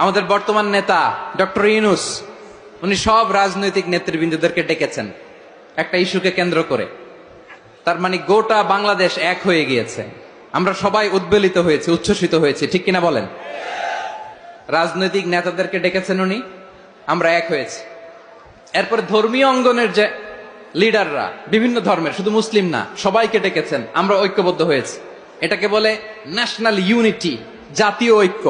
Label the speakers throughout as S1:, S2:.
S1: আমাদের বর্তমান নেতা ডক্টর ইউনূস, উনি সব রাজনৈতিক নেতৃবৃন্দদেরকে ডেকেছেন একটা ইস্যুকে কেন্দ্র করে। তার মানে গোটা বাংলাদেশ এক হয়ে গিয়েছে। আমরা সবাই উদ্বেলিত হয়েছে, উচ্ছ্বসিত হয়েছে, ঠিক কিনা বলেন? রাজনৈতিক নেতাদেরকে ডেকেছেন উনি, আমরা এক হয়েছি। এরপরে ধর্মীয় অঙ্গনের যে লিডাররা, বিভিন্ন ধর্মের, শুধু মুসলিম না, সবাইকে ডেকেছেন, আমরা ঐক্যবদ্ধ হয়েছি। এটাকে বলে ন্যাশনাল ইউনিটি, জাতীয় ঐক্য।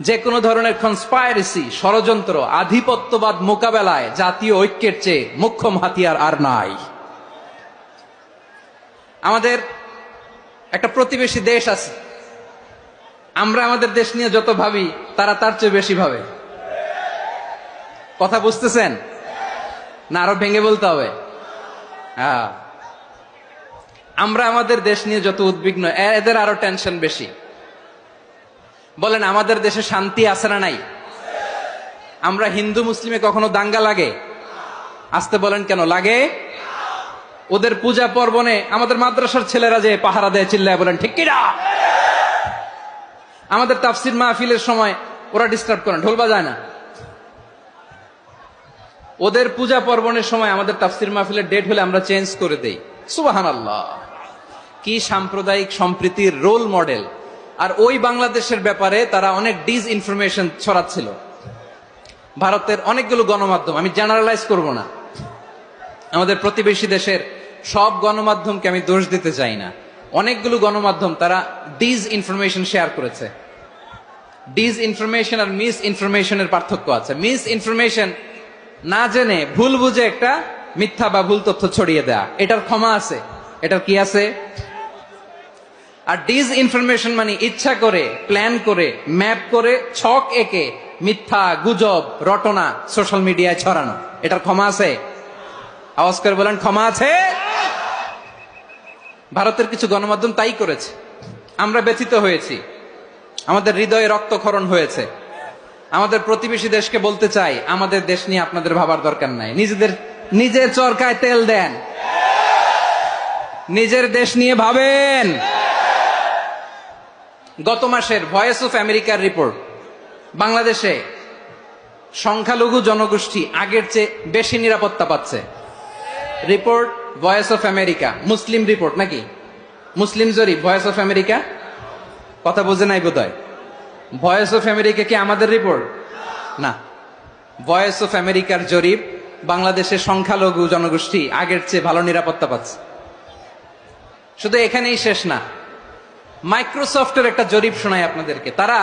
S1: যে কোনো ধরনের কনস্পাইরেসি, ষড়যন্ত্র, আধিপত্যবাদ মোকাবেলায় জাতীয় ঐক্যের চেয়ে মোক্ষম হাতিয়ার আর নাই। আমাদের একটা প্রতিবেশী দেশ আছে, আমরা আমাদের দেশ নিয়ে যত ভাবি তারা তার চেয়ে বেশি ভাবে। কথা বুঝতেছেন না? আরো ভেঙে বলতে হবে। হ্যাঁ, আমরা আমাদের দেশ নিয়ে যত উদ্বিগ্ন, এদের আরো টেনশন বেশি। বলেন, আমাদের দেশে শান্তি আছে না নাই? আমরা হিন্দু মুসলিমে কখনো দাঙ্গা লাগে? আসতে বলেন, কেন লাগে? ওদের পূজা পার্বণে আমাদের মাদ্রাসার ছেলেরা যে পাহারা দেয়, চিল্লায় বলেন ঠিক কিনা? আমাদের তাফসির মাহফিলের সময় ওরা ডিস্টার্ব করেন, ঢোল বাজায় না। ওদের পূজা পার্বণের সময় আমাদের তাফসির মাহফিলের ডেট হলে আমরা চেঞ্জ করে দেই। সুবহানাল্লাহ, কি সাম্প্রদায়িক সম্প্রীতির রোল মডেল। আর ওই বাংলাদেশের ব্যাপারে তারা অনেক ডিসইনফরমেশন ছড়াচ্ছিল। ভারতের অনেকগুলো গণমাধ্যম, আমি জেনারেলাইজ করব না, আমাদের প্রতিবেশী দেশের সব গণমাধ্যমকে আমি দোষ দিতে চাই না, অনেকগুলো গণমাধ্যম তারা ডিসইনফরমেশন শেয়ার করেছে। ডিসইনফরমেশন আর মিস ইনফরমেশনের পার্থক্য আছে। মিস ইনফরমেশন না জেনে ভুল বুঝে একটা মিথ্যা বা ভুল তথ্য ছড়িয়ে দেয়া, এটার ক্ষমা আছে, এটার কি আছে? আর ডিসইনফরমেশন মানে ইচ্ছা করে, প্ল্যান করে, ম্যাপ করে, ছক এঁকে মিথ্যা, গুজব, রটনা সোশ্যাল মিডিয়ায় ছড়ানো, এটার ক্ষমা আছে? আওয়াজ করে বলেন, ক্ষমা আছে? ভারতের কিছু গণমাধ্যম তাই করেছে। আমরা ব্যথিত হয়েছি, আমাদের হৃদয়ে রক্তক্ষরণ হয়েছে। আমাদের প্রতিবেশী দেশকে বলতে চাই, আমাদের দেশ নিয়ে আপনাদের ভাবার দরকার নাই। নিজের চরকায় তেল দেন, নিজের দেশ নিয়ে ভাবেন। গত মাসের ভয়েস অফ আমেরিকার রিপোর্ট, বাংলাদেশে সংখ্যালঘু জনগোষ্ঠী আগের চেয়ে বেশি নিরাপত্তা পাচ্ছে। Report voice of America, Muslim report নাকি? মুসলিম জরিপ, ভয়েস অফ আমেরিকা। কথা বোঝে নাই বোধহয়। ভয়েস অফ আমেরিকা কি আমাদের রিপোর্ট? না, ভয়েস অফ আমেরিকার জরিপ, বাংলাদেশের সংখ্যালঘু জনগোষ্ঠী আগের চেয়ে ভালো নিরাপত্তা পাচ্ছে। শুধু এখানেই শেষ না, মাইক্রোসফটের একটা জরিপ শোনাই আপনাদেরকে। তারা